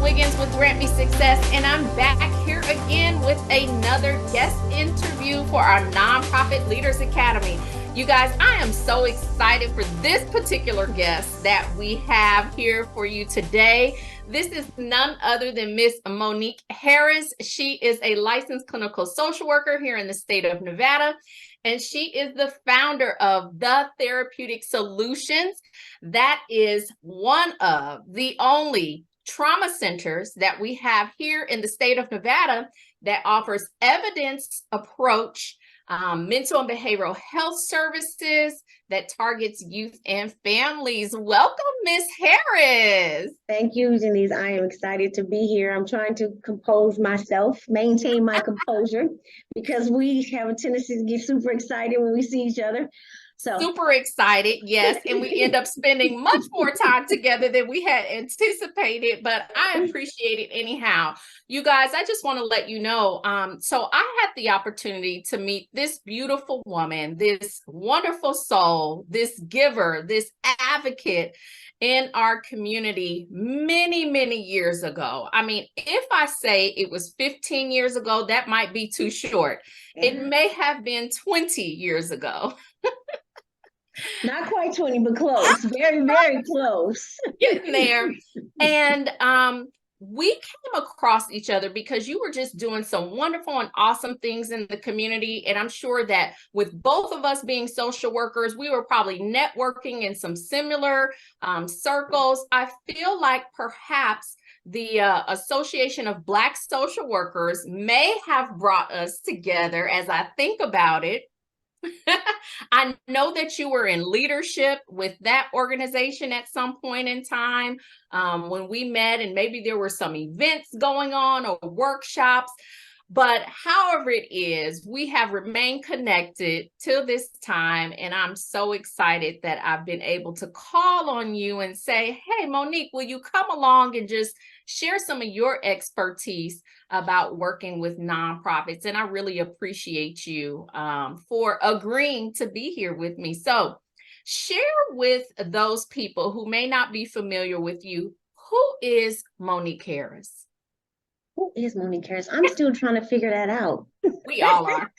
Wiggins with Grant Me Success, and I'm back here again with another guest interview for our Nonprofit Leaders Academy. You guys, I am so excited for this particular guest that we have here for you today. This is none other than Miss Monique Harris. She is a licensed clinical social worker here in the state of Nevada, and she is the founder of The Therapeutic Solutions. That is one of the only trauma centers that we have here in the state of Nevada that offers evidence approach mental and behavioral health services that targets youth and families. Welcome, Miss Harris. Thank you, Janise. I am excited to be here. I'm trying to compose myself, maintain my composure, because we have a tendency to get super excited when we see each other. Super excited, yes, and we end up spending much more time together than we had anticipated, but I appreciate it anyhow. You guys, I just want to let you know, so I had the opportunity to meet this beautiful woman, this wonderful soul, this giver, this advocate in our community many years ago. I mean, if I say it was 15 years ago, that might be too short. It may have been 20 years ago. Not quite 20, but close. Very close. Getting there. And we came across each other because you were just doing some wonderful and awesome things in the community. And I'm sure that with both of us being social workers, we were probably networking in some similar circles. I feel like perhaps the Association of Black Social Workers may have brought us together as I think about it. I know that you were in leadership with that organization at some point in time when we met, and maybe there were some events going on or workshops. But however it is, we have remained connected till this time, and I'm so excited that I've been able to call on you and say, hey, Monique, will you come along and just share some of your expertise about working with nonprofits? And I really appreciate you for agreeing to be here with me. So share with those people who may not be familiar with you, who is Monique Harris? Who is Monique Harris? I'm still trying to figure that out. We all are.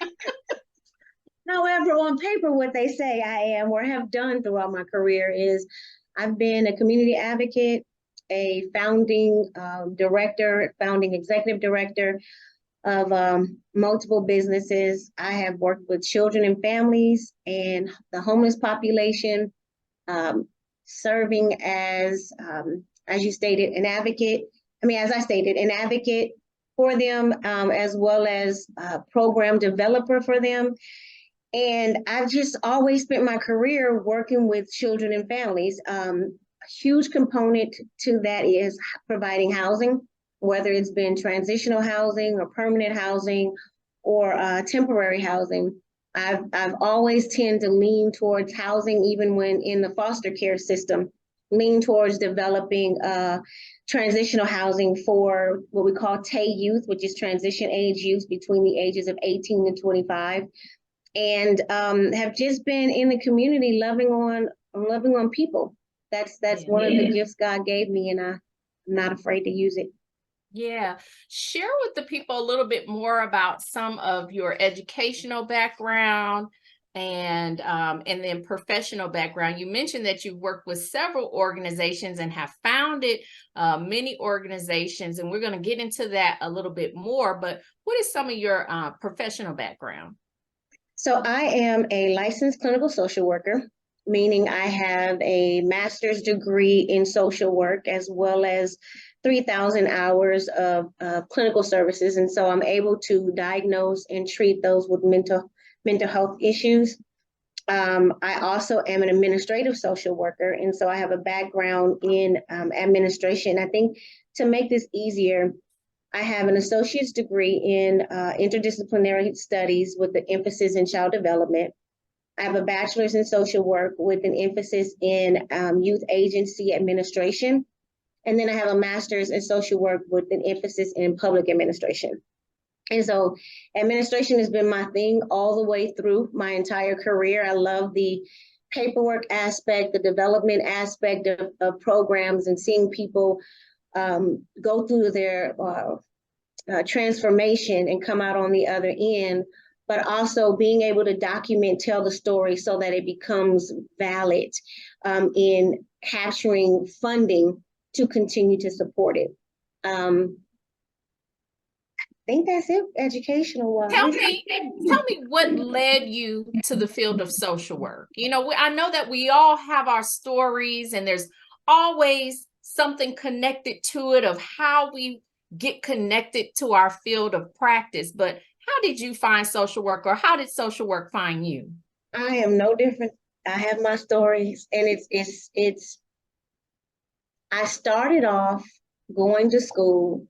However, on paper, what they say I am or have done throughout my career is I've been a community advocate, a founding executive director of multiple businesses. I have worked with children and families and the homeless population, serving as you stated, an advocate. As I stated, an advocate for them, as well as a program developer for them. And I've just always spent my career working with children and families. A huge component to that is providing housing, whether it's been transitional housing or permanent housing or temporary housing. I've always tend to lean towards housing, even when in the foster care system, lean towards developing transitional housing for what we call TAY youth, which is transition age youth between the ages of 18 and 25, and have just been in the community loving on people. That's one of the gifts God gave me, and I'm not afraid to use it. Yeah. Share with the people a little bit more about some of your educational background and then professional background. You mentioned that you've worked with several organizations and have founded many organizations, and we're going to get into that a little bit more, but what is some of your professional background? So I am a licensed clinical social worker, meaning I have a master's degree in social work as well as 3,000 hours of clinical services. And so I'm able to diagnose and treat those with mental health issues. I also am an administrative social worker, and so I have a background in administration. I think to make this easier, I have an associate's degree in interdisciplinary studies with an emphasis in child development. I have a bachelor's in social work with an emphasis in youth agency administration. And then I have a master's in social work with an emphasis in public administration. And so administration has been my thing all the way through my entire career. I love the paperwork aspect, the development aspect of programs, and seeing people go through their transformation and come out on the other end, but also being able to document, tell the story so that it becomes valid in capturing funding to continue to support it. I think that's it, educational wise. Tell me what led you to the field of social work. You know, I know that we all have our stories, and there's always something connected to it of how we get connected to our field of practice. But how did you find social work, or how did social work find you? I am no different. I have my stories, and it's I started off going to school.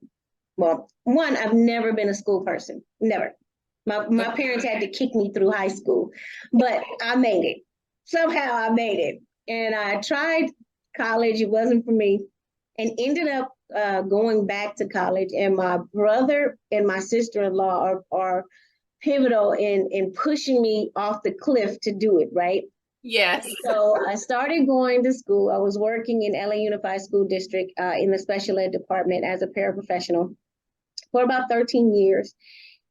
Well, one, I've never been a school person, never. My parents had to kick me through high school, but I made it. Somehow I made it. And I tried college, it wasn't for me, and ended up going back to college. And my brother and my sister-in-law are pivotal in pushing me off the cliff to do it, right? Yes. So I started going to school. I was working in LA Unified School District in the special ed department as a paraprofessional for about 13 years,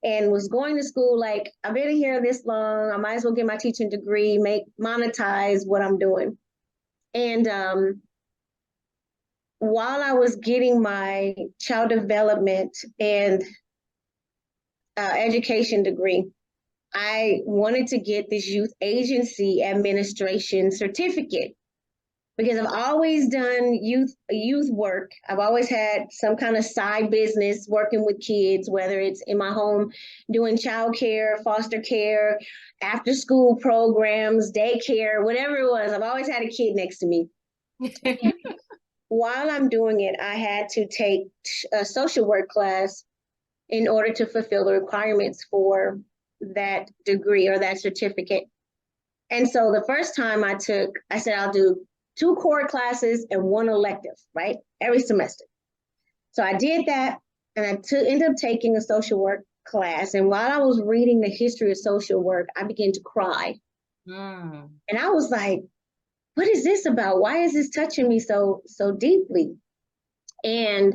and was going to school like, I've been here this long, I might as well get my teaching degree, monetize what I'm doing. And while I was getting my child development and education degree, I wanted to get this youth agency administration certificate, because I've always done youth work. I've always had some kind of side business working with kids, whether it's in my home doing childcare, foster care, after school programs, daycare, whatever it was. I've always had a kid next to me. While I'm doing it, I had to take a social work class in order to fulfill the requirements for that degree or that certificate. And so the first time I said, I'll do 2 core classes and 1 elective, right? Every semester. So I did that, and I ended up taking a social work class. And while I was reading the history of social work, I began to cry. And I was like, what is this about? Why is this touching me so deeply? And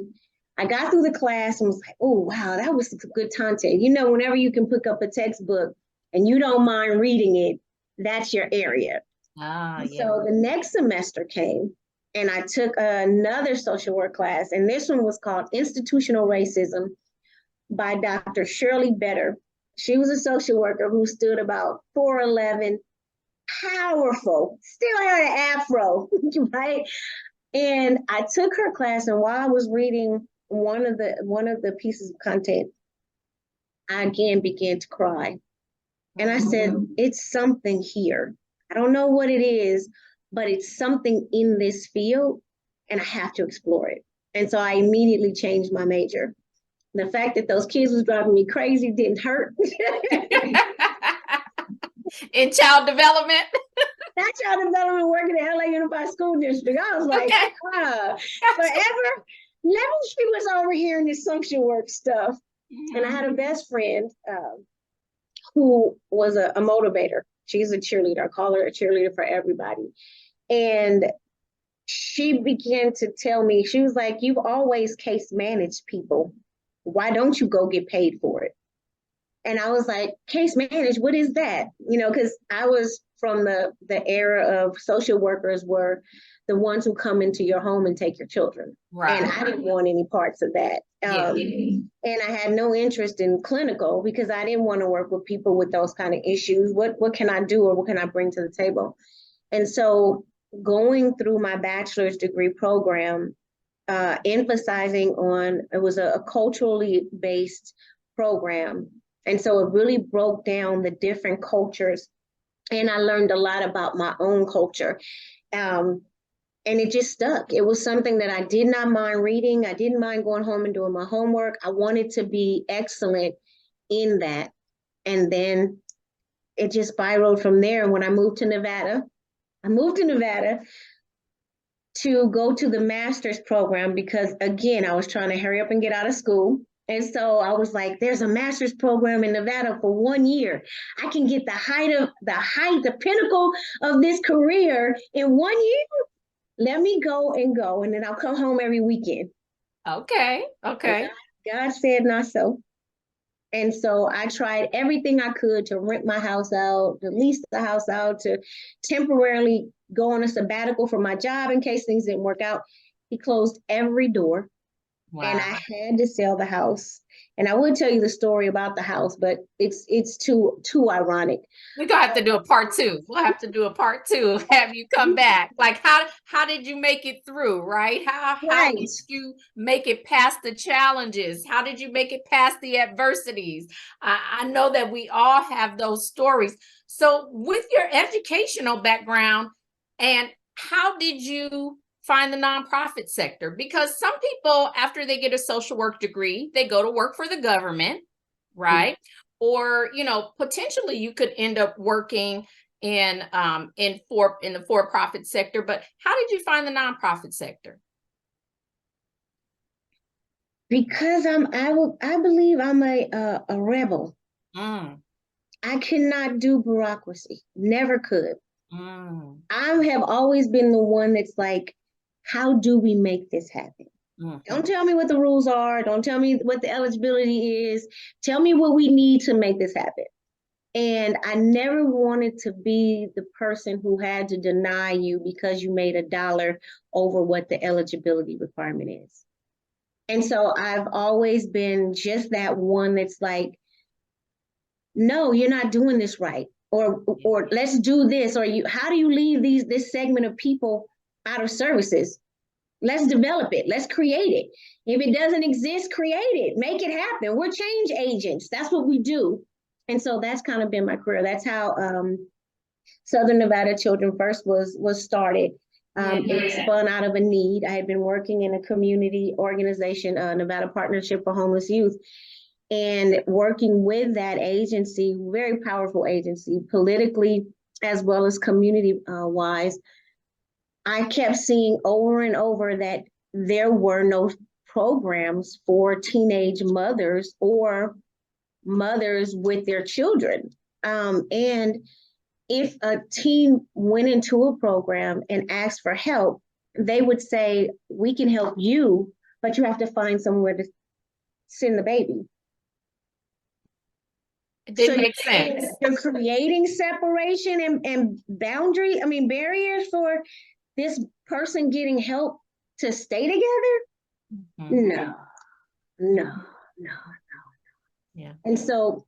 I got through the class and was like, oh, wow, that was good content. You know, whenever you can pick up a textbook and you don't mind reading it, that's your area. Yeah. So the next semester came, and I took another social work class, and this one was called Institutional Racism by Dr. Shirley Better. She was a social worker who stood about 4'11", powerful, still had an afro, right? And I took her class, and while I was reading one of the pieces of content, I again began to cry. And I said, it's something here. I don't know what it is, but it's something in this field, and I have to explore it. And so I immediately changed my major. The fact that those kids was driving me crazy didn't hurt. In child development? That child development working at LA Unified School District. I was like, forever. Let me was over here in this social work stuff. And I had a best friend who was a motivator. She's a cheerleader. I call her a cheerleader for everybody. And she began to tell me, she was like, you've always case managed people. Why don't you go get paid for it? And I was like, case managed, what is that? You know, because I was from the era of social workers were the ones who come into your home and take your children. Right. And I didn't want any parts of that. And I had no interest in clinical, because I didn't want to work with people with those kind of issues. What can I do, or what can I bring to the table? And so going through my bachelor's degree program, emphasizing on, it was a culturally based program. And so it really broke down the different cultures. And I learned a lot about my own culture. And it just stuck. It was something that I did not mind reading. I didn't mind going home and doing my homework. I wanted to be excellent in that. And then it just spiraled from there. And when I moved to Nevada to go to the master's program, because again, I was trying to hurry up and get out of school. And so I was like, there's a master's program in Nevada for 1 year. I can get the pinnacle of this career in 1 year. Let me go, and then I'll come home every weekend. Okay. Okay. God said not so. And so I tried everything I could to rent my house out, to lease the house out, to temporarily go on a sabbatical from my job in case things didn't work out. He closed every door, and Wow. I had to sell the house. And I would tell you the story about the house, but it's too ironic. We're gonna have to do a part two. We'll have to do a part two. Have you come back? Like how did you make it through, right? How Right. did you make it past the challenges? How did you make it past the adversities? I know that we all have those stories. So with your educational background, and how did you find the nonprofit sector? Because some people, after they get a social work degree, they go to work for the government, right? Or potentially you could end up working in the for-profit sector. But how did you find the nonprofit sector? Because I believe I'm a rebel. Mm, I cannot do bureaucracy. Never could. mm, I have always been the one that's like, how do we make this happen? Don't mhm. tell me what the rules are. Don't tell me what the eligibility is. Tell me what we need to make this happen. And I never wanted to be the person who had to deny you because you made $1 over what the eligibility requirement is. And so I've always been just that one that's like, no, you're not doing this right. Or let's do this. Or how do you leave this segment of people out of services? Let's develop it. Let's create it. If it doesn't exist, create it. Make it happen. We're change agents. That's what we do. And so that's kind of been my career. That's how Southern Nevada Children First was started. It spun out of a need. I had been working in a community organization, Nevada Partnership for Homeless Youth, and working with that agency, very powerful agency, politically as well as community wise. I kept seeing over and over that there were no programs for teenage mothers or mothers with their children. And if a teen went into a program and asked for help, they would say, we can help you, but you have to find somewhere to send the baby. It didn't make sense. You're creating separation and boundary, barriers for this person getting help to stay together? Mhm. No. Yeah. And so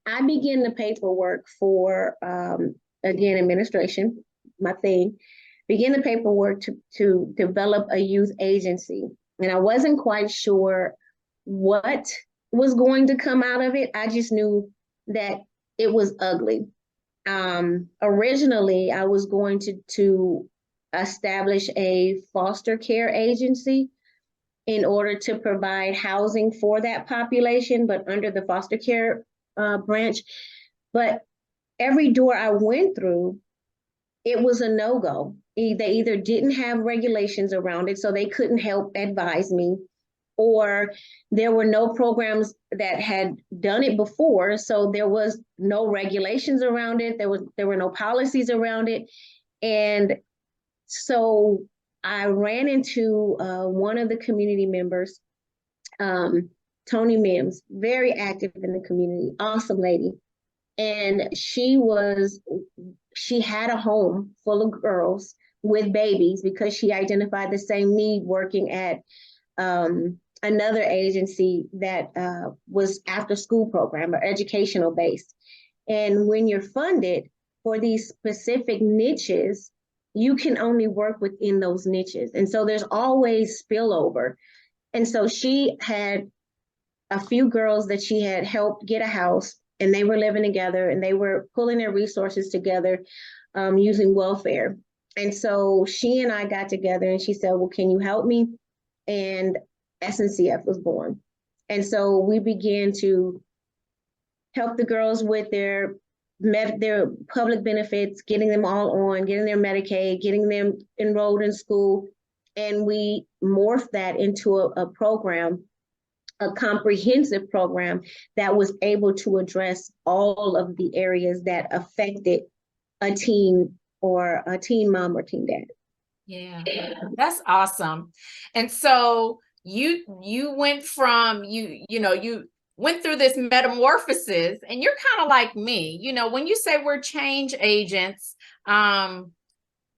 I began the paperwork for, again, administration, my thing, begin the paperwork to develop a youth agency. And I wasn't quite sure what was going to come out of it. I just knew that it was ugly. Originally, I was going to establish a foster care agency in order to provide housing for that population, but under the foster care branch. But every door I went through, it was a no-go. They either didn't have regulations around it, so they couldn't help advise me, or there were no programs that had done it before, so there was no regulations around it. There were no policies around it. And so I ran into one of the community members, Tony Mims, very active in the community, awesome lady. And she had a home full of girls with babies because she identified the same need working at another agency that was after school program or educational based. And when you're funded for these specific niches, you can only work within those niches. And so there's always spillover. And so she had a few girls that she had helped get a house, and they were living together and they were pulling their resources together using welfare. And so she and I got together and she said, well, can you help me? And SNCF was born. And so we began to help the girls with their public benefits, getting them all on, getting their Medicaid, getting them enrolled in school. And we morphed that into a program, a comprehensive program that was able to address all of the areas that affected a teen or a teen mom or teen dad. Yeah, that's awesome. And so you went from you went through this metamorphosis, and you're kind of like me, when you say we're change agents,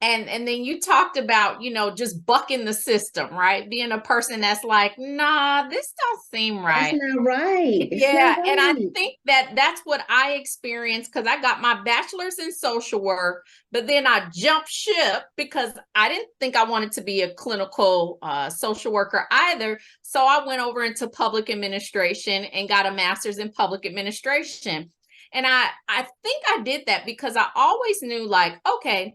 and then you talked about, just bucking the system, right? Being a person that's like, nah, this don't seem That's right. not right. It's Yeah, not and I right. think that that's what I experienced, because I got my bachelor's in social work, but then I jumped ship because I didn't think I wanted to be a clinical social worker either. So I went over into public administration and got a master's in public administration. And I think I did that because I always knew, like, okay,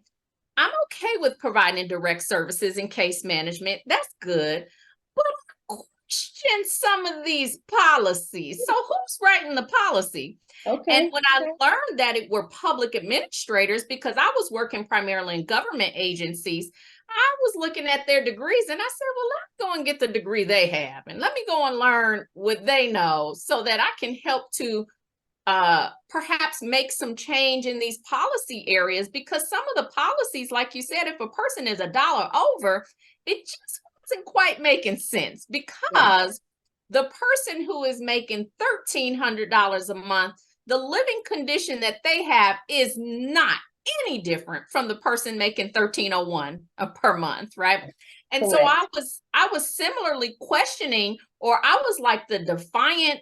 I'm okay with providing direct services and case management. That's good. But I question some of these policies. So who's writing the policy? And Okay. when I learned that it were public administrators, because I was working primarily in government agencies, I was looking at their degrees and I said, well, let's go and get the degree they have. And let me go and learn what they know so that I can help to perhaps make some change in these policy areas, because some of the policies, like you said, if a person is $1 over, it just wasn't quite making sense, because the person who is making $1,300 a month, the living condition that they have is not any different from the person making 1,301 per month, right? And so I was similarly questioning, or I was like the defiant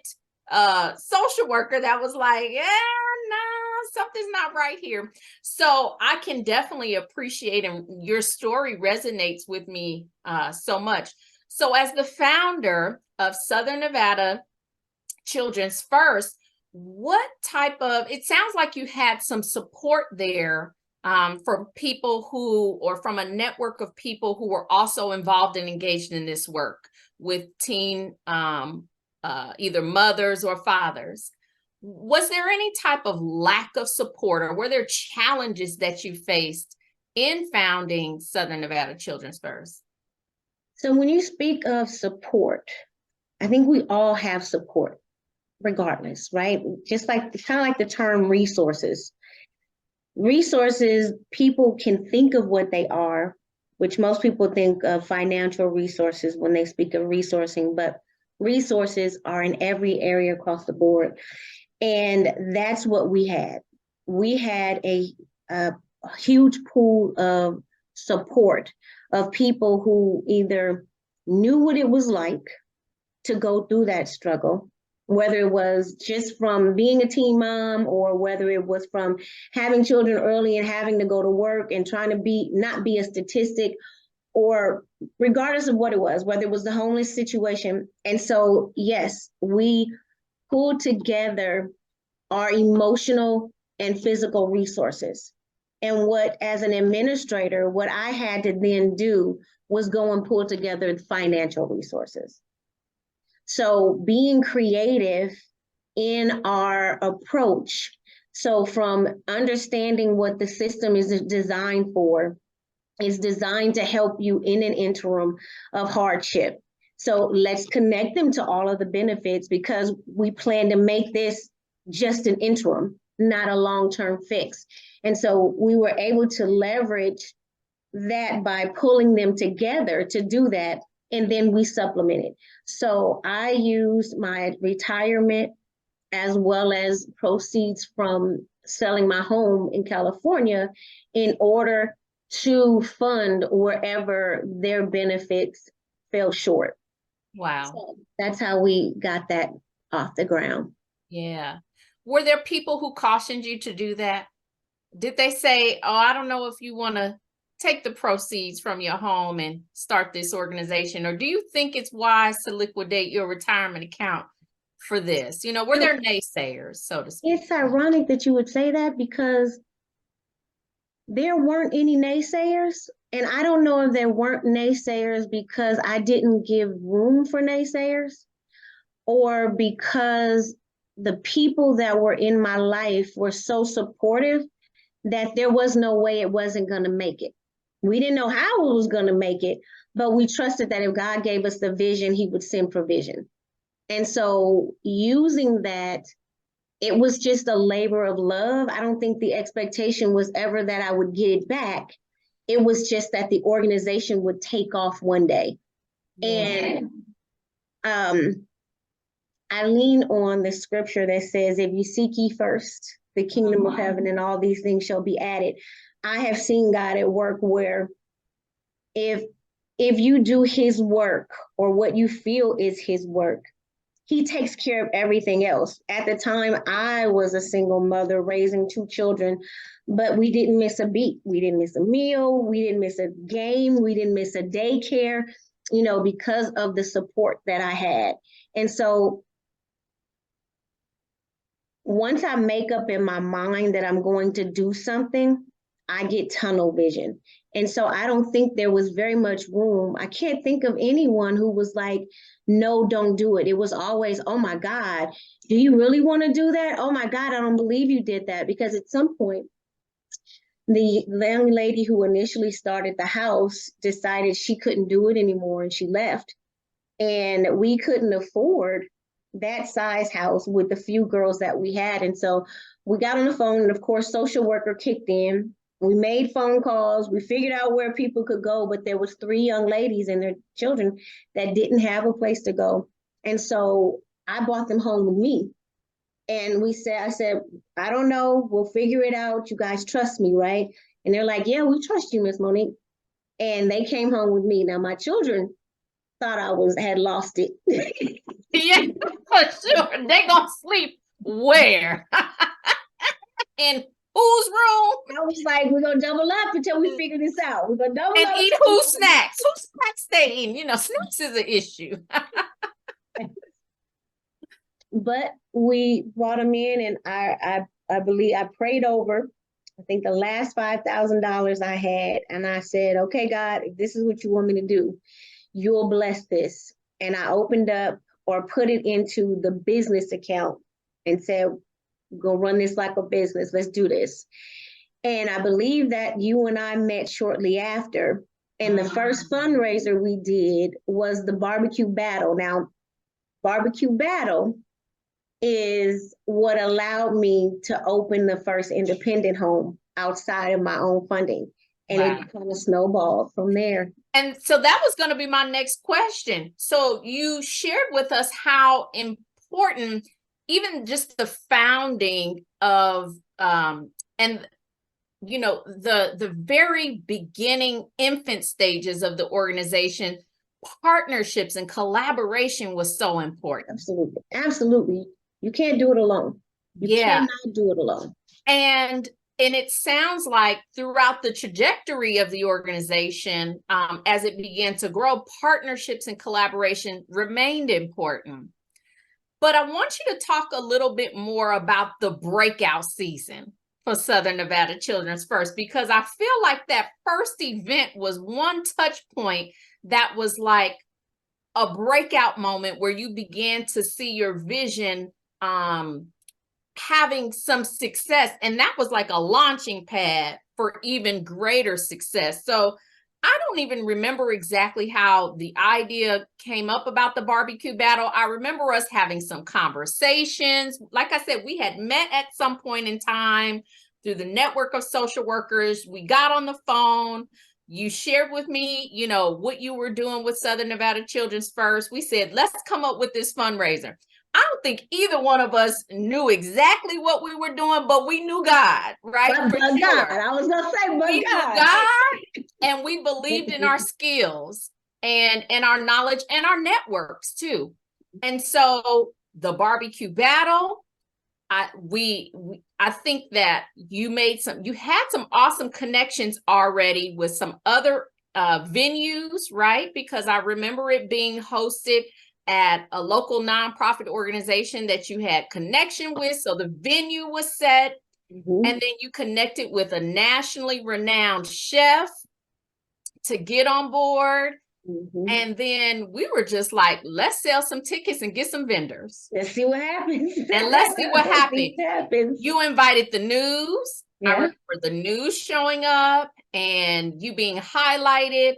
social worker that was like, yeah, nah, something's not right here. So I can definitely appreciate, and your story resonates with me so much. So as the founder of Southern Nevada Children's First, what type of, it sounds like you had some support there from people who, or from a network of people who were also involved and engaged in this work with teen either mothers or fathers. Was there any type of lack of support, or were there challenges that you faced in founding Southern Nevada Children's First? So when you speak of support, I think we all have support regardless, right? Just like kind of like the term resources. Resources, people can think of what they are, which most people think of financial resources when they speak of resourcing, but resources are in every area across the board. And that's what we had. We had a huge pool of support of people who either knew what it was like to go through that struggle, whether it was just from being a teen mom, or whether it was from having children early and having to go to work and trying to not be a statistic, or regardless of what it was, whether it was the homeless situation. And so, yes, we pulled together our emotional and physical resources. And as an administrator, what I had to then do was go and pull together financial resources. So being creative in our approach. So from understanding what the system is designed for, is designed to help you in an interim of hardship. So let's connect them to all of the benefits, because we plan to make this just an interim, not a long-term fix. And so we were able to leverage that by pulling them together to do that. And then we supplemented. So I used my retirement as well as proceeds from selling my home in California in order to fund wherever their benefits fell short. Wow. So that's how we got that off the ground. Yeah. Were there people who cautioned you to do that? Did they say, oh, I don't know if you want to take the proceeds from your home and start this organization? Or do you think it's wise to liquidate your retirement account for this? Were there naysayers, so to speak? It's ironic that you would say that, because there weren't any naysayers. And I don't know if there weren't naysayers because I didn't give room for naysayers, or because the people that were in my life were so supportive that there was no way it wasn't going to make it. We didn't know how it was going to make it, but we trusted that if God gave us the vision, he would send provision. And so using that, it was just a labor of love. I don't think the expectation was ever that I would get it back. It was just that the organization would take off one day. Yeah. And I lean on the scripture that says, if you seek ye first the kingdom of heaven, and all these things shall be added. I have seen God at work where if you do his work, or what you feel is his work, he takes care of everything else. At the time, I was a single mother raising 2 children, but we didn't miss a beat. We didn't miss a meal. We didn't miss a game. We didn't miss a daycare, because of the support that I had. And so once I make up in my mind that I'm going to do something, I get tunnel vision. And so I don't think there was very much room. I can't think of anyone who was like, no, don't do it. It was always, oh my God, do you really want to do that? Oh my God, I don't believe you did that. Because at some point, the young lady who initially started the house decided she couldn't do it anymore, and she left. And we couldn't afford that size house with the few girls that we had. And so we got on the phone, and of course, social worker kicked in. We made phone calls. We figured out where people could go, but there was 3 young ladies and their children that didn't have a place to go. And so I brought them home with me. And I said, I don't know, we'll figure it out. You guys trust me, right? And they're like, yeah, we trust you, Miss Monique. And they came home with me. Now my children thought I had lost it. Yeah, for sure. They're gonna sleep where? In whose room? I was like, we're gonna double up until we figure this out. We're gonna double and up. Eat whose snacks? Whose snacks they eating? Snacks is an issue. But we brought them in, and I believe I prayed over, I think, the last $5,000 I had, and I said, okay, God, if this is what you want me to do, you'll bless this. And I opened up, or put it into the business account, and said, go run this like a business. Let's do this. And I believe that you and I met shortly after. And the first fundraiser we did was the barbecue battle. Now, barbecue battle is what allowed me to open the first independent home outside of my own funding. And it kind of snowballed from there. And so that was going to be my next question. So you shared with us how important even just the founding of and the very beginning infant stages of the organization, partnerships and collaboration was so important. Absolutely. You can't do it alone. You cannot do it alone. And it sounds like throughout the trajectory of the organization, as it began to grow, partnerships and collaboration remained important. But I want you to talk a little bit more about the breakout season for Southern Nevada Children's First, because I feel like that first event was one touch point that was like a breakout moment where you began to see your vision having some success. And that was like a launching pad for even greater success. So I don't even remember exactly how the idea came up about the barbecue battle. I remember us having some conversations. Like I said, we had met at some point in time through the network of social workers. We got on the phone. You shared with me, what you were doing with Southern Nevada Children's First. We said, let's come up with this fundraiser. I don't think either one of us knew exactly what we were doing, but we knew God, right? But God, I was going to say, but we God. knew God, and we believed in our skills and our knowledge and our networks too. And so the barbecue battle, I think that you had some awesome connections already with some other venues, right? Because I remember it being hosted at a local nonprofit organization that you had connection with. So the venue was set, and then you connected with a nationally renowned chef to get on board. And then we were just like, let's sell some tickets and get some vendors. Let's see what happens. And let's see what happens. You invited the news. I remember the news showing up and you being highlighted,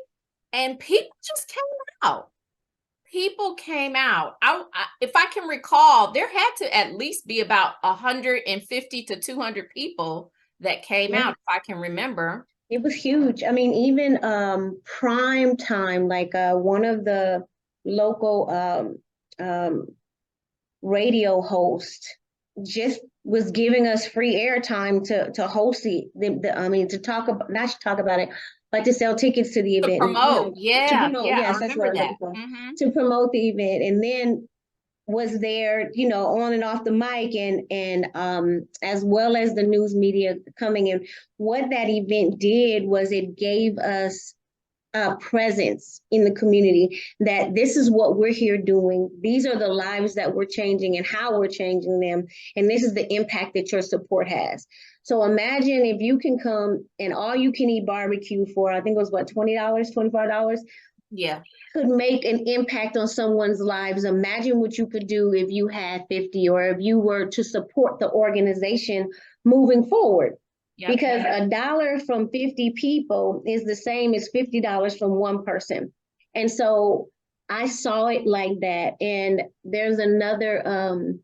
and people just came out. People came out. If I can recall, there had to at least be about 150 to 200 people that came out, if I can remember. It was huge. I mean, even prime time, like one of the local radio host just was giving us free airtime to host to talk about, not to talk about it, but to sell tickets to the To event. promote, To yeah, promote, yeah, I yes, that's what remember I was that. looking for. To promote the event, and then was there, on and off the mic, and as well as the news media coming in. What that event did was it gave us presence in the community, that this is what we're here doing. These are the lives that we're changing and how we're changing them. And this is the impact that your support has. So imagine if you can come and all you can eat barbecue for, I think it was what, $20, $25? Yeah. Could make an impact on someone's lives. Imagine what you could do if you had 50, or if you were to support the organization moving forward. Yep. Because $1 from 50 people is the same as $50 from one person. And so I saw it like that. And there's another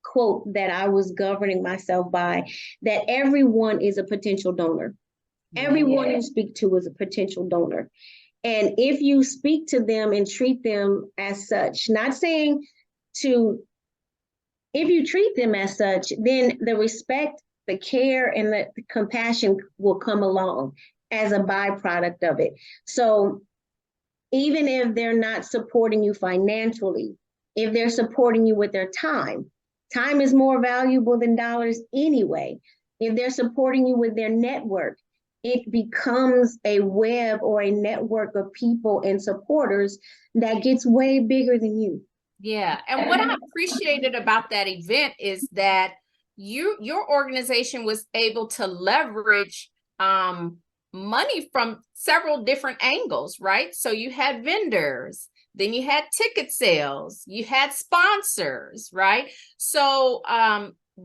quote that I was governing myself by, that everyone is a potential donor. Everyone you speak to is a potential donor. And if you speak to them and treat them as such, not saying if you treat them as such, then the respect, the care, and the compassion will come along as a byproduct of it. So even if they're not supporting you financially, if they're supporting you with their time is more valuable than dollars anyway. If they're supporting you with their network, it becomes a web or a network of people and supporters that gets way bigger than you. Yeah. And what I appreciated about that event is that your organization was able to leverage money from several different angles, right? So you had vendors, then you had ticket sales, you had sponsors, right? So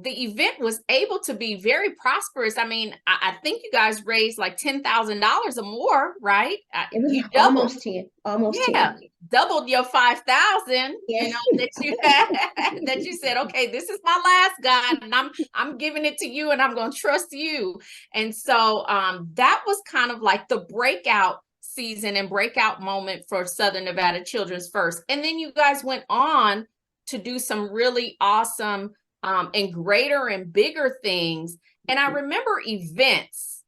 the event was able to be very prosperous. I mean, I think you guys raised like $10,000 or more, right? It was you doubled. almost 10, almost 10. Doubled your 5,000, yes. That you had, that you said, okay, this is my last God, and I'm giving it to you, and I'm going to trust you. And so that was kind of like the breakout season and breakout moment for Southern Nevada Children's First. And then you guys went on to do some really awesome and greater and bigger things. And I remember events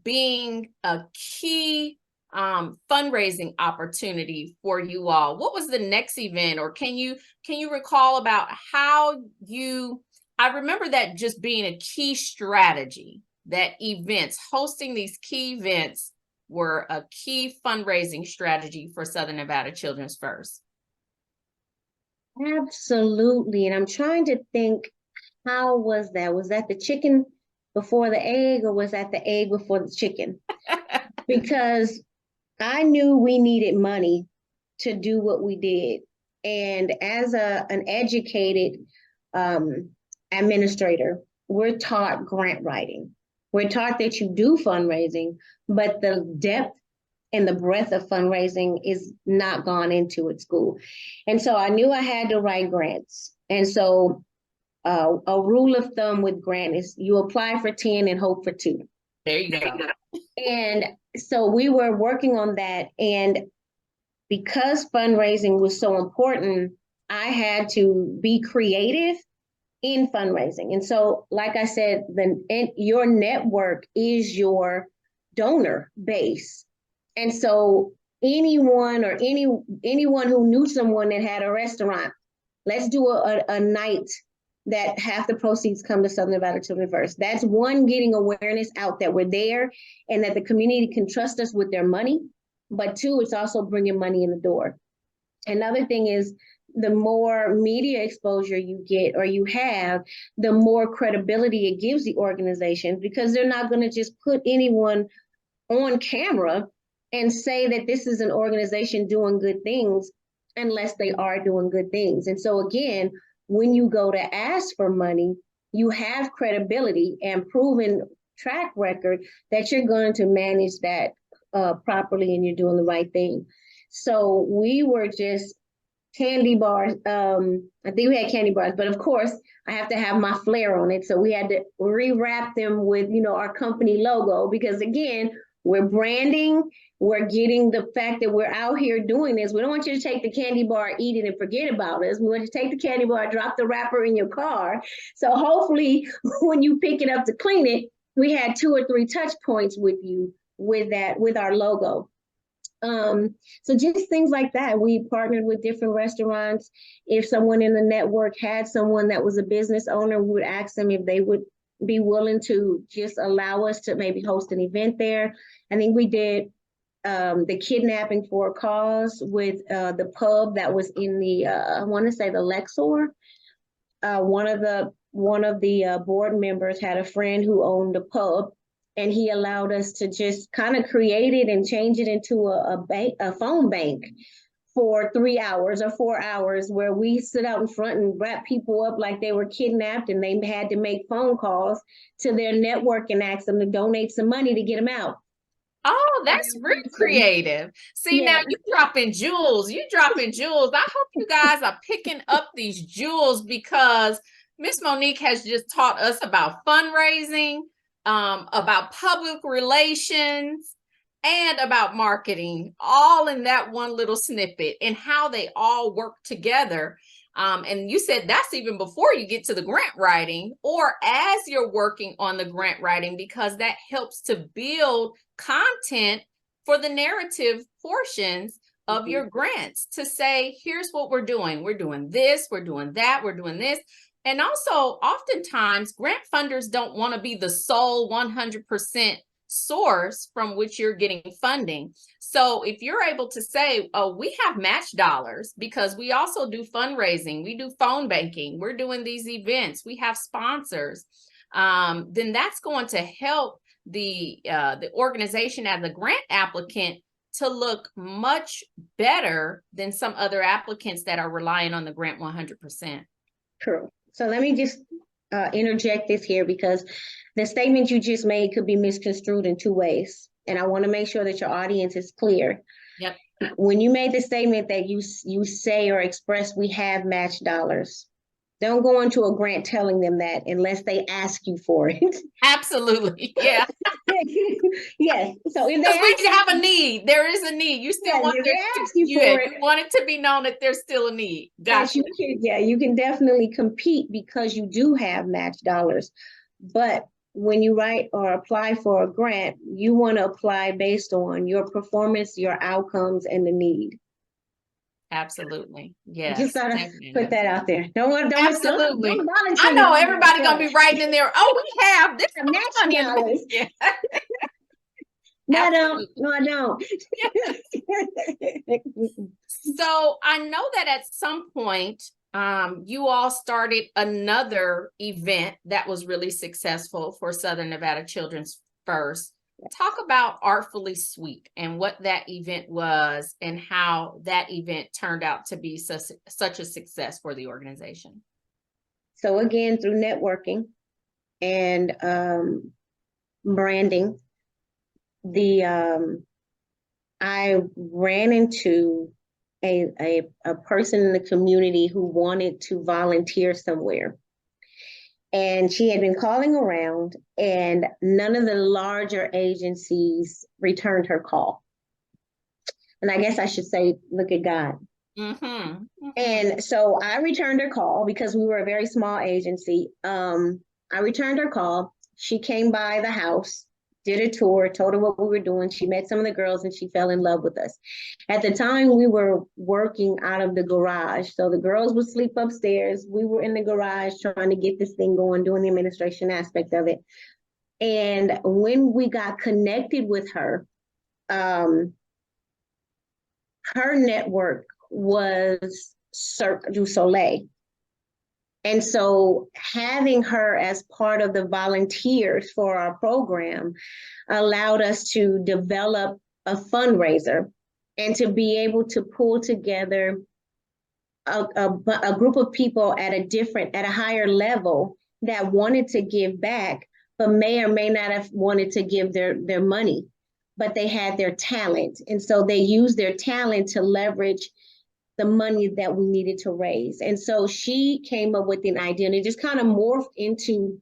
being a key fundraising opportunity for you all. What was the next event, or can you recall about how I remember that just being a key strategy, that hosting these key events were a key fundraising strategy for Southern Nevada Children's First. Absolutely. And I'm trying to think, how was that? Was that the chicken before the egg, or was that the egg before the chicken? Because I knew we needed money to do what we did. And as an educated administrator, we're taught grant writing. We're taught that you do fundraising, but the depth and the breadth of fundraising is not gone into at school. And so I knew I had to write grants. And so a rule of thumb with grant is you apply for 10 and hope for 2. There you go. And so we were working on that. And because fundraising was so important, I had to be creative in fundraising. And so, like I said, your network is your donor base. And so anyone who knew someone that had a restaurant, let's do a night that half the proceeds come to Southern Nevada Children First. That's one, getting awareness out that we're there and that the community can trust us with their money. But 2, it's also bringing money in the door. Another thing is, the more media exposure you get or you have, the more credibility it gives the organization, because they're not going to just put anyone on camera and say that this is an organization doing good things unless they are doing good things. And so again, when you go to ask for money, you have credibility and proven track record that you're going to manage that properly and you're doing the right thing. So we were just candy bars. I think we had candy bars, but of course I have to have my flair on it. So we had to rewrap them with, our company logo, because again, We're branding. We're getting the fact that we're out here doing this. We don't want you to take the candy bar, eat it, and forget about us. We want you to take the candy bar, drop the wrapper in your car. So hopefully when you pick it up to clean it, we had 2 or 3 touch points with you with that, with our logo. So just things like that. We partnered with different restaurants. If someone in the network had someone that was a business owner, we would ask them if they would be willing to just allow us to maybe host an event there. I think we did the kidnapping for a cause with the pub that was in the I want to say the Lexor. One of the board members had a friend who owned a pub, and he allowed us to just kind of create it and change it into a phone bank for 3 hours or 4 hours, where we sit out in front and wrap people up like they were kidnapped, and they had to make phone calls to their network and ask them to donate some money to get them out. Oh, that's real creative. See, Yeah. now you dropping jewels. You dropping jewels. I hope you guys are picking up these jewels, because Miss Monique has just taught us about fundraising, about public relations, and about marketing, all in that one little snippet, and how they all work together. And you said that's even before you get to the grant writing, or as you're working on the grant writing, because that helps to build content for the narrative portions of your grants, to say, here's what we're doing. We're doing this, we're doing that, we're doing this. And also, oftentimes, grant funders don't want to be the sole 100% source from which you're getting funding. So if you're able to say, oh, we have match dollars because we also do fundraising, we do phone banking, we're doing these events, we have sponsors, then that's going to help the organization as a grant applicant to look much better than some other applicants that are relying on the grant 100%. True. So let me just interject this here, because the statement you just made could be misconstrued in 2 ways. And I want to make sure that your audience is clear. Yep. When you made the statement that you say or express, we have match dollars, don't go into a grant telling them that unless they ask you for it. Absolutely. Yeah. Yes. So if Because they we have a need, there is a need. You still want you want it to be known that there's still a need. Gotcha. You can definitely compete because you do have match dollars. But when you write or apply for a grant, you want to apply based on your performance, your outcomes, and the need. Absolutely. Yes. Just gotta put that out there. Don't absolutely. Don't I know everybody gonna be writing in there. Oh, we have this match dollars. Yeah. No, I don't. So I know that at some point, you all started another event that was really successful for Southern Nevada Children's First. Talk about Artfully Sweet and what that event was and how that event turned out to be such a success for the organization. So again, through networking and branding, I ran into a person in the community who wanted to volunteer somewhere. And she had been calling around, and none of the larger agencies returned her call. And I guess I should say, look at God. Mm-hmm. Mm-hmm. And so I returned her call because we were a very small agency. I returned her call. She came by the house, did a tour, told her what we were doing. She met some of the girls and she fell in love with us. At the time, we were working out of the garage. So the girls would sleep upstairs. We were in the garage trying to get this thing going, doing the administration aspect of it. And when we got connected with her, her network was Cirque du Soleil. And so having her as part of the volunteers for our program allowed us to develop a fundraiser and to be able to pull together a group of people at a higher level that wanted to give back, but may or may not have wanted to give their money, but they had their talent. And so they used their talent to leverage the money that we needed to raise. And so she came up with an idea, and it just kind of morphed into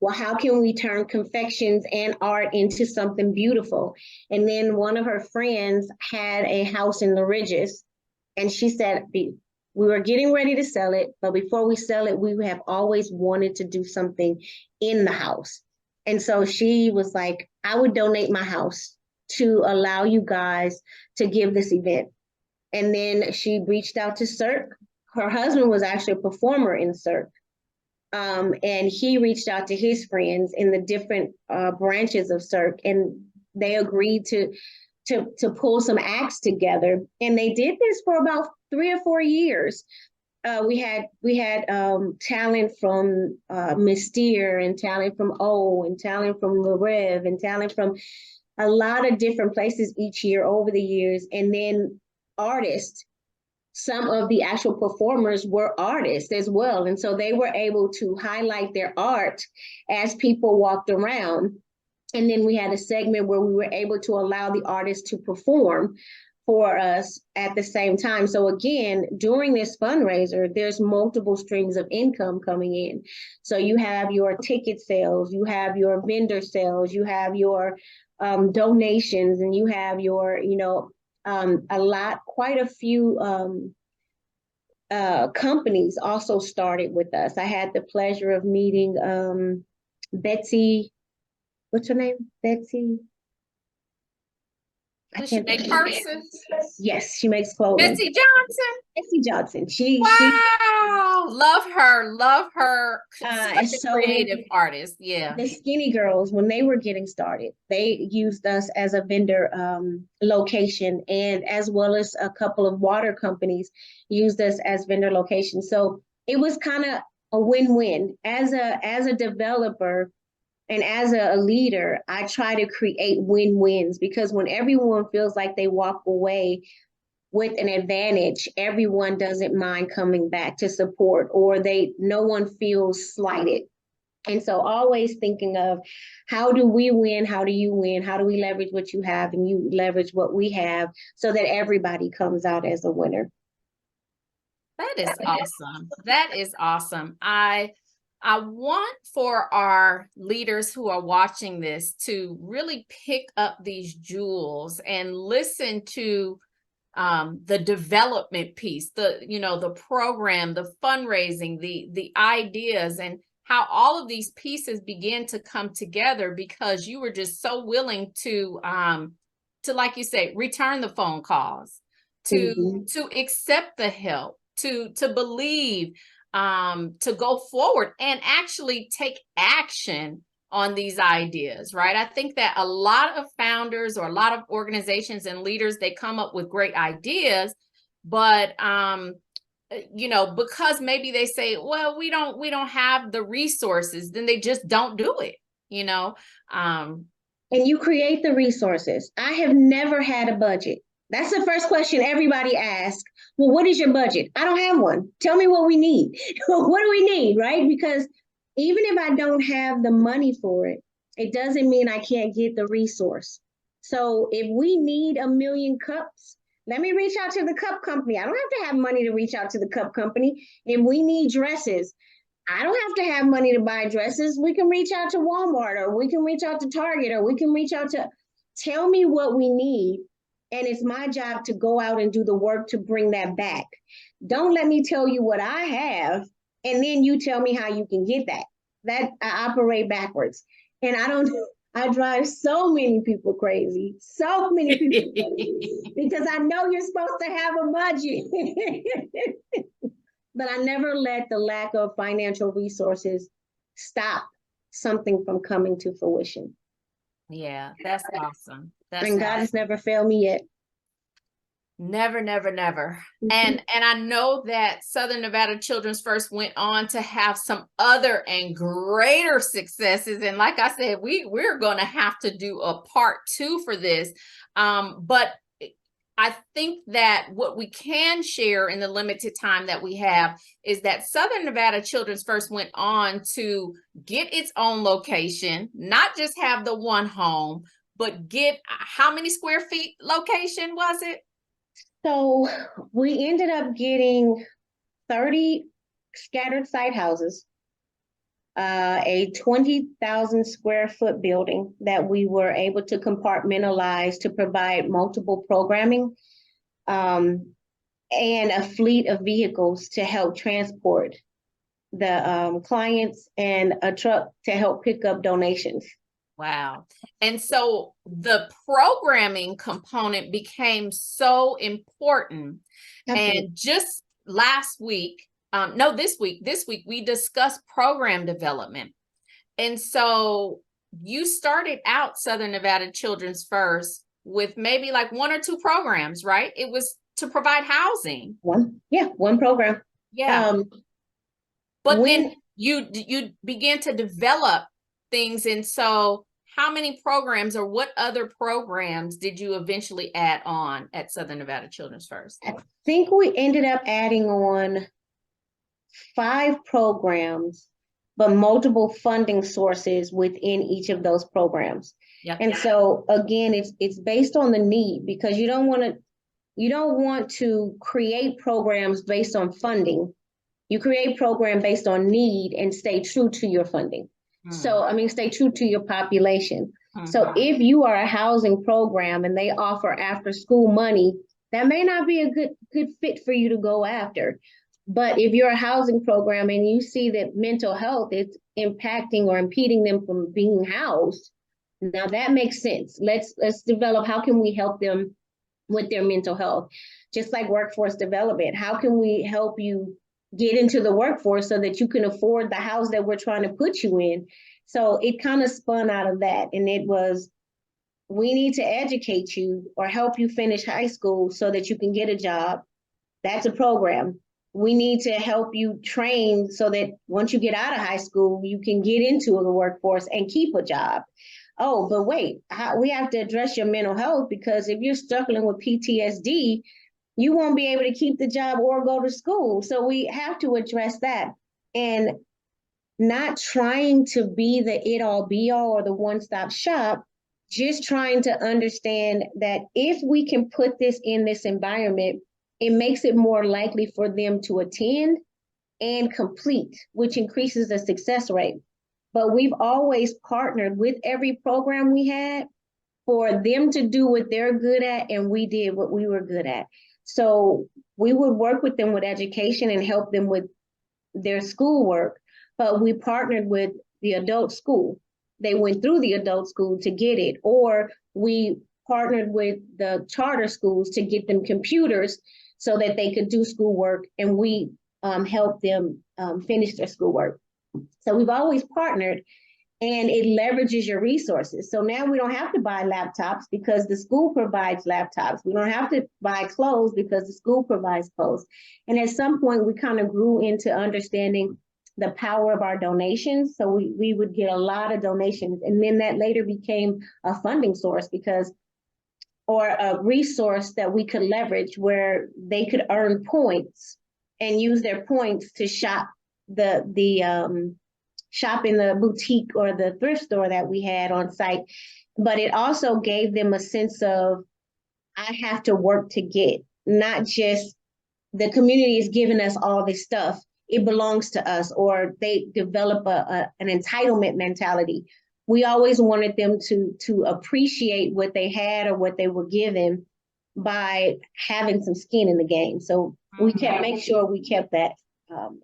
well, how can we turn confections and art into something beautiful? And then one of her friends had a house in the Ridges, and she said, we were getting ready to sell it, but before we sell it, we have always wanted to do something in the house. And so she was like, I would donate my house to allow you guys to give this event. And then she reached out to Cirque. Her husband was actually a performer in Cirque. And he reached out to his friends in the different branches of Cirque, and they agreed to pull some acts together. And they did this for about 3 or 4 years. We had talent from Mystere, and talent from O, and talent from Le Rev, and talent from a lot of different places each year over the years. And then artists, some of the actual performers were artists as well. And so they were able to highlight their art as people walked around. And then we had a segment where we were able to allow the artists to perform for us at the same time. So again, during this fundraiser, there's multiple streams of income coming in. So you have your ticket sales, you have your vendor sales, you have your donations, and you have your, quite a few companies also started with us. I had the pleasure of meeting Betsy, what's her name? Betsy? Does she make purses? Yes, she makes clothing. Betsy Johnson. Betsy Johnson. Wow, love her. Such a creative artist. Yeah. The Skinny Girls, when they were getting started, they used us as a vendor location, and as well as a couple of water companies used us as vendor location. So it was kind of a win-win. As a developer and as a leader, I try to create win-wins, because when everyone feels like they walk away with an advantage, everyone doesn't mind coming back to support, or no one feels slighted. And so always thinking of, how do we win? How do you win? How do we leverage what you have and you leverage what we have, so that everybody comes out as a winner? That is awesome. That is awesome. I want for our leaders who are watching this to really pick up these jewels and listen to the development piece, the program, the fundraising, the ideas, and how all of these pieces begin to come together, because you were just so willing to like you say, return the phone calls, to accept the help, to believe, to go forward and actually take action on these ideas, right? I think that a lot of founders or a lot of organizations and leaders, they come up with great ideas, but because maybe they say, well, we don't have the resources, then they just don't do it, And you create the resources. I have never had a budget. That's the first question everybody asks. Well, what is your budget? I don't have one. Tell me what we need. What do we need, right? Because even if I don't have the money for it, it doesn't mean I can't get the resource. So if we need 1 million cups, let me reach out to the cup company. I don't have to have money to reach out to the cup company. If we need dresses, I don't have to have money to buy dresses. We can reach out to Walmart, or we can reach out to Target, or we can reach out to, tell me what we need. And it's my job to go out and do the work to bring that back. Don't let me tell you what I have, and then you tell me how you can get that. That I operate backwards. And I drive so many people crazy, because I know you're supposed to have a budget. But I never let the lack of financial resources stop something from coming to fruition. Yeah, that's awesome. And God has never failed me yet. Never. And I know that Southern Nevada Children's First went on to have some other and greater successes. And like I said, we're going to have to do a part 2 for this. But I think that what we can share in the limited time that we have is that Southern Nevada Children's First went on to get its own location, not just have the one home, but get, how many square feet location was it? So we ended up getting 30 scattered site houses. a 20,000 square foot building that we were able to compartmentalize to provide multiple programming, and a fleet of vehicles to help transport the clients, and a truck to help pick up donations. Wow. And so the programming component became so important. Absolutely. And just last week, no, this week, we discussed program development. And so you started out Southern Nevada Children's First with maybe like one or two programs, right? It was to provide housing. One program. Yeah. But then you began to develop things. And so how many programs, or what other programs did you eventually add on at Southern Nevada Children's First? I think we ended up adding on 5 programs, but multiple funding sources within each of those programs. Yep. And so again, it's based on the need, because you don't want to create programs based on funding. You create program based on need and stay true to your funding. So, stay true to your population. So if you are a housing program and they offer after school money, that may not be a good fit for you to go after. But if you're a housing program and you see that mental health is impacting or impeding them from being housed, now that makes sense. Let's develop, how can we help them with their mental health? Just like workforce development, how can we help you get into the workforce so that you can afford the house that we're trying to put you in? So it kind of spun out of that. And it was, we need to educate you or help you finish high school so that you can get a job. That's a program. We need to help you train so that once you get out of high school, you can get into the workforce and keep a job. Oh, but wait, we have to address your mental health, because if you're struggling with PTSD, you won't be able to keep the job or go to school. So we have to address that, and not trying to be the it all be all or the one-stop shop, just trying to understand that if we can put this in this environment, it makes it more likely for them to attend and complete, which increases the success rate. But we've always partnered with every program we had for them to do what they're good at, and we did what we were good at. So we would work with them with education and help them with their schoolwork, but we partnered with the adult school. They went through the adult school to get it, or we partnered with the charter schools to get them computers so that they could do schoolwork, and we helped them finish their schoolwork. So we've always partnered, and it leverages your resources. So now we don't have to buy laptops because the school provides laptops. We don't have to buy clothes because the school provides clothes. And at some point, we kind of grew into understanding the power of our donations. So we would get a lot of donations. And then that later became a funding source, or a resource that we could leverage where they could earn points and use their points to shop shop in the boutique or the thrift store that we had on site. But it also gave them a sense of, I have to work to get, not just the community is giving us all this stuff, it belongs to us, or they develop an entitlement mentality. We always wanted them to appreciate what they had or what they were given by having some skin in the game. So we make sure we kept that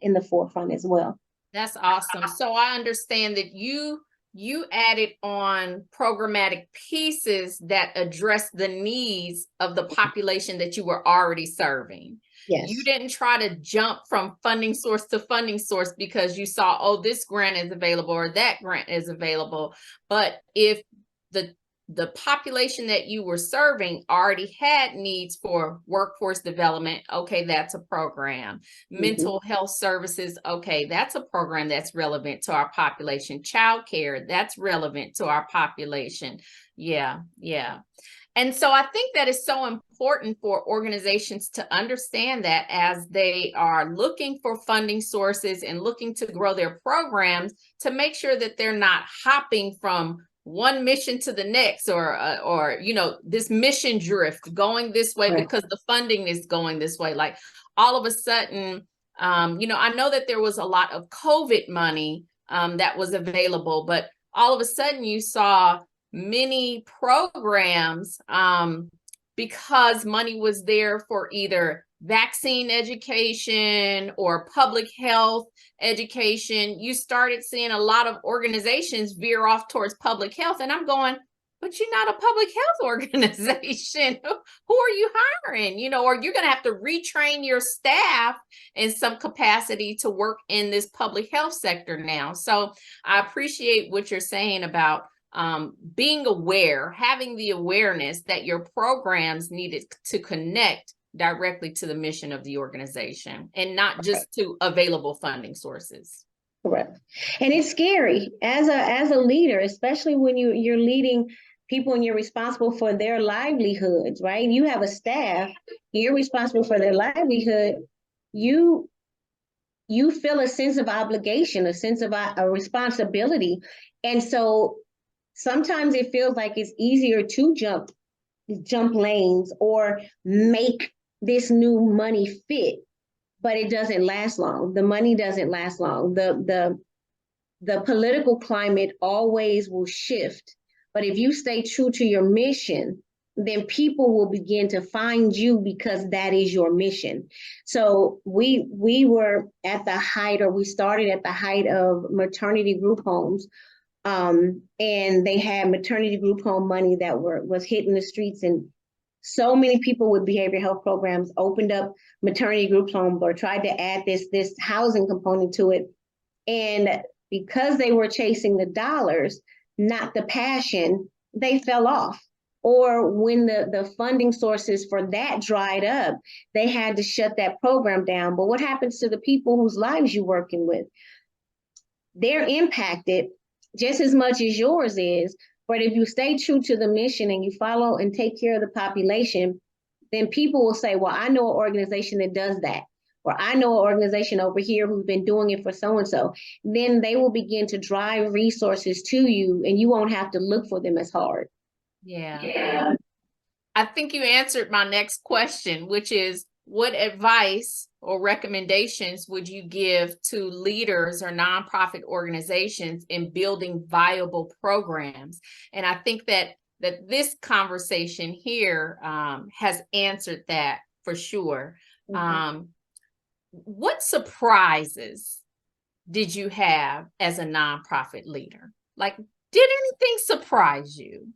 in the forefront as well. That's awesome. So I understand that you added on programmatic pieces that address the needs of the population that you were already serving. Yes. You didn't try to jump from funding source to funding source because you saw, oh, this grant is available or that grant is available. But if the population that you were serving already had needs for workforce development, okay, that's a program. Mental health services, okay, that's a program that's relevant to our population. Childcare, that's relevant to our population. Yeah. And so I think that is so important for organizations to understand that as they are looking for funding sources and looking to grow their programs, to make sure that they're not hopping from one mission to the next, or this mission drift, going this way because the funding is going this way. Like all of a sudden, I know that there was a lot of COVID money that was available, but all of a sudden you saw many programs because money was there for either vaccine education or public health education. You started seeing a lot of organizations veer off towards public health, and I'm going, but you're not a public health organization. Who are you hiring? You know, or you're going to have to retrain your staff in some capacity to work in this public health sector now. So I appreciate what you're saying about being aware, having the awareness that your programs needed to connect directly to the mission of the organization and not just to available funding sources. Correct. And it's scary as a leader, especially when you're leading people and you're responsible for their livelihoods, right? You have a staff, you're responsible for their livelihood. You feel a sense of obligation, a sense of a responsibility. And so sometimes it feels like it's easier to jump lanes or make this new money fit, but it doesn't last long. The money doesn't last long. The political climate always will shift. But if you stay true to your mission, then people will begin to find you because that is your mission. So we were at the height, or we started at the height of maternity group homes. And they had maternity group home money that was hitting the streets, and so many people with behavioral health programs opened up maternity group homes or tried to add this housing component to it. And because they were chasing the dollars, not the passion, they fell off. Or when the funding sources for that dried up, they had to shut that program down. But what happens to the people whose lives you're working with? They're impacted just as much as yours is. But if you stay true to the mission and you follow and take care of the population, then people will say, well, I know an organization that does that, or I know an organization over here who's been doing it for so-and-so. Then they will begin to drive resources to you, and you won't have to look for them as hard. Yeah. I think you answered my next question, which is, what advice or recommendations would you give to leaders or nonprofit organizations in building viable programs? And I think that this conversation here has answered that for sure. Mm-hmm. What surprises did you have as a nonprofit leader? Like, did anything surprise you?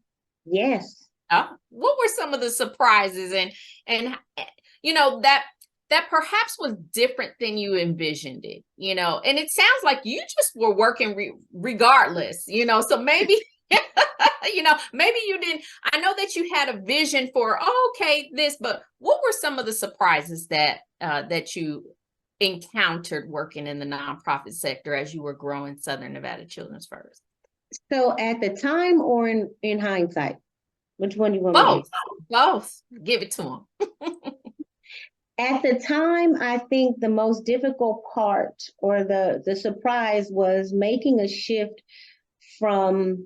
Yes. What were some of the surprises and you know that perhaps was different than you envisioned it, you know? And it sounds like you just were working regardless, you know, so maybe you know, maybe you didn't. I know that you had a vision for, okay, this, but what were some of the surprises that you encountered working in the nonprofit sector as you were growing Southern Nevada Children's First? So at the time, or in hindsight? Which one do you want? Both. Give it to them. At the time, I think the most difficult part, or the surprise, was making a shift from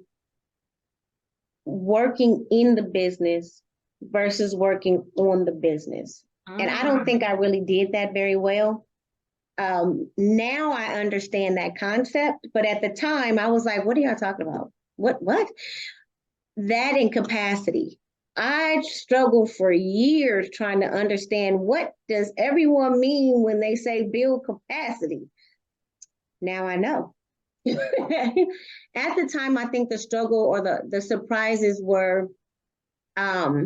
working in the business versus working on the business. And I don't think I really did that very well. Now I understand that concept, but at the time I was like, what are y'all talking about? What? That incapacity. I struggled for years trying to understand, what does everyone mean when they say build capacity? Now I know. At the time, I think the struggle or the surprises were I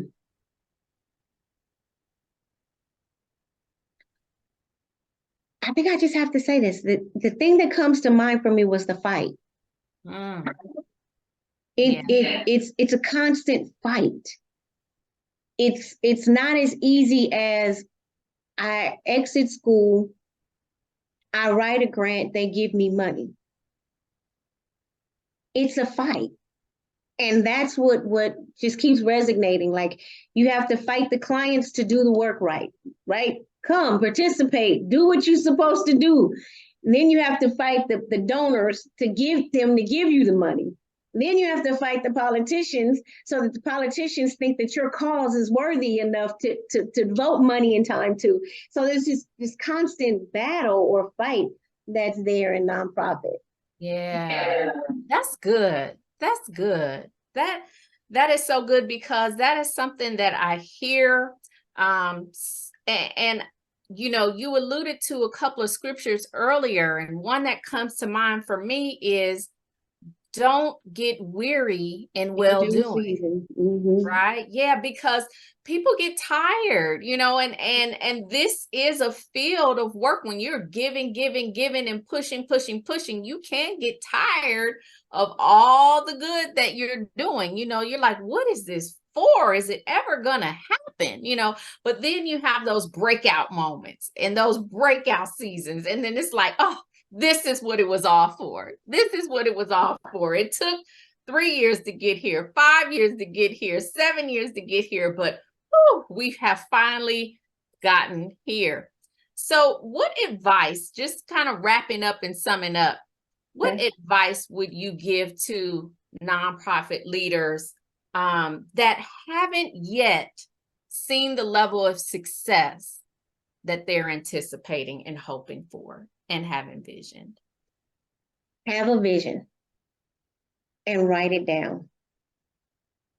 think I just have to say this. The thing that comes to mind for me was the fight. It's a constant fight. It's not as easy as I exit school, I write a grant, they give me money. It's a fight. And that's what just keeps resonating. Like, you have to fight the clients to do the work right? Come, participate, do what you're supposed to do. And then you have to fight the donors to give you the money. Then you have to fight the politicians so that the politicians think that your cause is worthy enough to vote money in time to. So there's just this constant battle or fight that's there in nonprofit. Yeah, that's good. That's good. That is so good because that is something that I hear. And you know, you alluded to a couple of scriptures earlier, and one that comes to mind for me is don't get weary in well Due doing. season. Mhm. Right. Yeah, because people get tired, you know, and this is a field of work when you're giving and pushing. You can get tired of all the good that you're doing. You know, you're like, what is this for? Is it ever gonna happen? You know, but then you have those breakout moments and those breakout seasons, and then it's like, oh, this is what it was all for. This is what it was all for. It took 3 years to get here, 5 years to get here, 7 years to get here, but whew, we have finally gotten here. So, what advice, just kind of wrapping up and summing up, what Okay. advice would you give to nonprofit leaders that haven't yet seen the level of success that they're anticipating and hoping for and have envisioned? Have a vision and write it down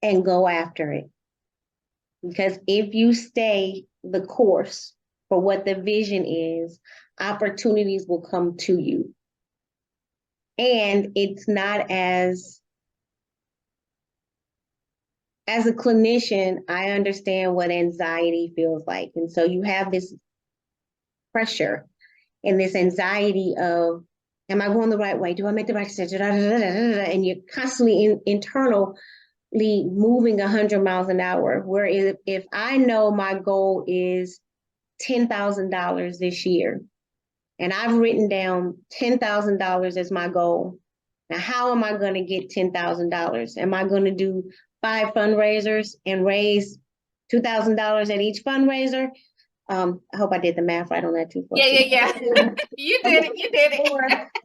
and go after it. Because if you stay the course for what the vision is, opportunities will come to you. And it's not as a clinician, I understand what anxiety feels like. And so you have this pressure and this anxiety of, am I going the right way? Do I make the right decision? And you're constantly internally moving 100 miles an hour. Where if I know my goal is $10,000 this year, and I've written down $10,000 as my goal. Now, how am I going to get $10,000? Am I going to do 5 fundraisers and raise $2,000 at each fundraiser? I hope I did the math right on that too. Yeah. You did it. Or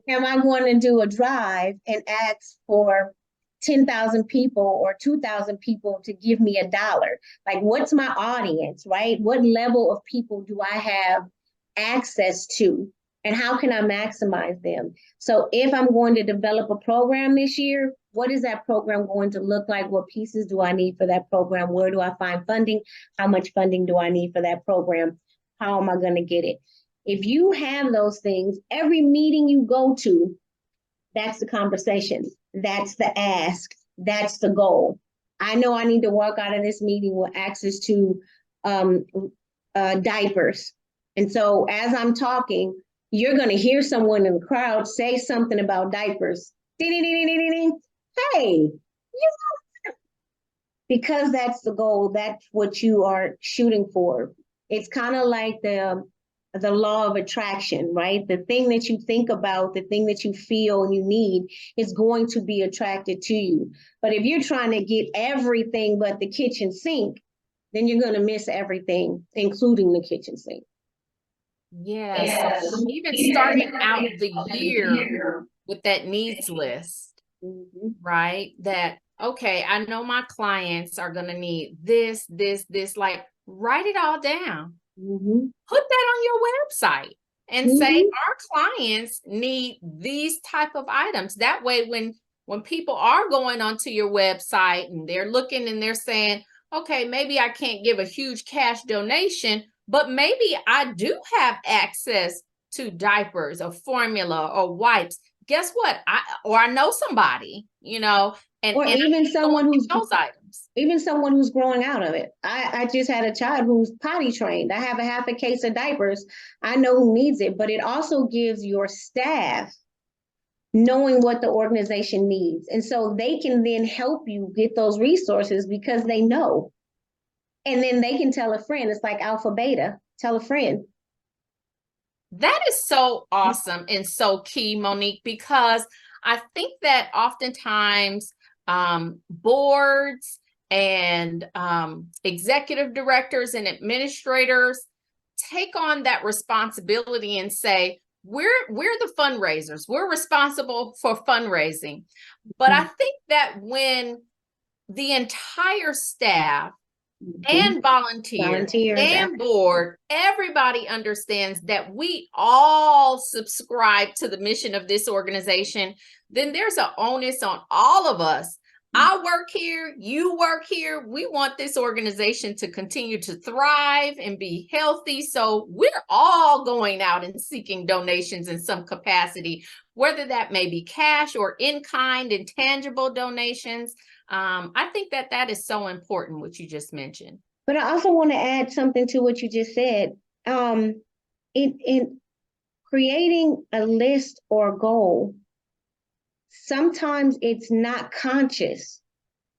am I going to do a drive and ask for 10,000 people or 2,000 people to give me $1? Like, what's my audience, right? What level of people do I have access to? And how can I maximize them? So if I'm going to develop a program this year, what is that program going to look like? What pieces do I need for that program? Where do I find funding? How much funding do I need for that program? How am I going to get it? If you have those things, every meeting you go to, that's the conversation. That's the ask. That's the goal. I know I need to walk out of this meeting with access to diapers. And so as I'm talking, you're going to hear someone in the crowd say something about diapers. Ding, ding, ding, ding, ding, ding. Hey, you know, because that's the goal. That's what you are shooting for. It's kind of like the law of attraction, right? The thing that you think about, the thing that you feel and you need is going to be attracted to you. But if you're trying to get everything but the kitchen sink, then you're going to miss everything, including the kitchen sink. Yeah, so even starting out the year with that needs list, right? That, okay, I know my clients are going to need this, like write it all down. Put that on your website and say our clients need these type of items. That way, when people are going onto your website and they're looking and they're saying, okay, maybe I can't give a huge cash donation, but maybe I do have access to diapers or formula or wipes. Guess what? I know somebody, you know, and even someone who's those items. Even someone who's growing out of it. I just had a child who's potty trained. I have a half a case of diapers. I know who needs it, but it also gives your staff knowing what the organization needs. And so they can then help you get those resources because they know. And then they can tell a friend. It's like alpha beta. Tell a friend. That is so awesome and so key, Monique, because I think that oftentimes boards and executive directors and administrators take on that responsibility and say, we're the fundraisers, we're responsible for fundraising. But I think that when the entire staff and volunteers and board, everybody understands that we all subscribe to the mission of this organization, then there's an onus on all of us. I work here, you work here. We want this organization to continue to thrive and be healthy. So we're all going out and seeking donations in some capacity, whether that may be cash or in-kind and tangible donations. I think that that is so important, what you just mentioned. But I also want to add something to what you just said. In creating a list or goal, sometimes it's not conscious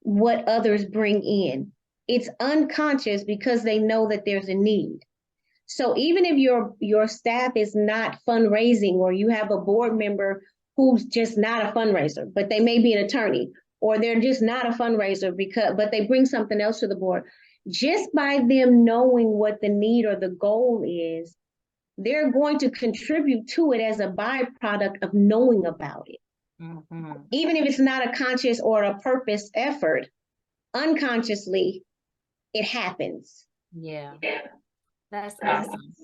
what others bring in. It's unconscious because they know that there's a need. So even if your staff is not fundraising, or you have a board member who's just not a fundraiser, but they may be an attorney, or they're just not a fundraiser but they bring something else to the board, just by them knowing what the need or the goal is, they're going to contribute to it as a byproduct of knowing about it. Mm-hmm. Even if it's not a conscious or a purpose effort, unconsciously, it happens. Yeah, that's awesome.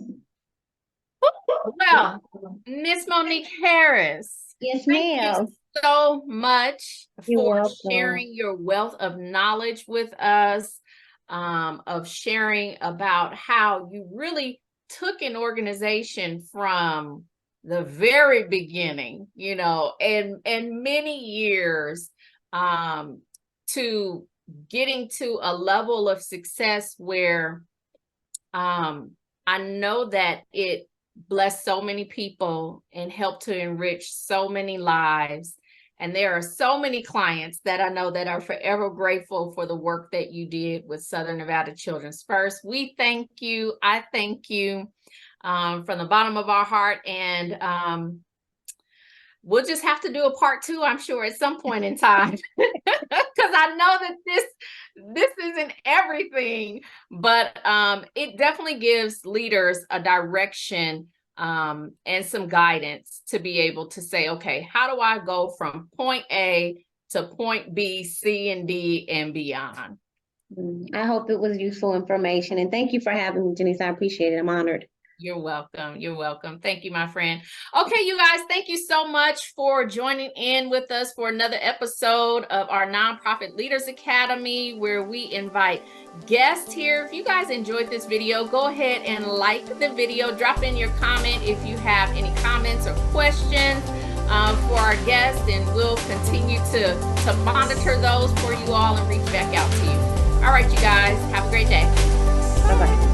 Well, Miss Monique Harris. Yes, ma'am. Thank you so much for sharing your wealth of knowledge with us, of sharing about how you really took an organization from the very beginning, you know, and many years to getting to a level of success where I know that it blessed so many people and helped to enrich so many lives. And there are so many clients that I know that are forever grateful for the work that you did with Southern Nevada Children's First. We thank you. I thank you from the bottom of our heart. And we'll just have to do a part 2, I'm sure, at some point in time, because I know that this isn't everything, but it definitely gives leaders a direction and some guidance to be able to say, okay, how do I go from point A to point B, C, and D, and beyond? I hope it was useful information. And thank you for having me, Janise. I appreciate it. I'm honored. You're welcome. You're welcome. Thank you, my friend. Okay, you guys, thank you so much for joining in with us for another episode of our Nonprofit Leaders Academy, where we invite guests here. If you guys enjoyed this video, go ahead and like the video. Drop in your comment if you have any comments or questions for our guests, and we'll continue to monitor those for you all and reach back out to you. All right, you guys, have a great day. Bye-bye.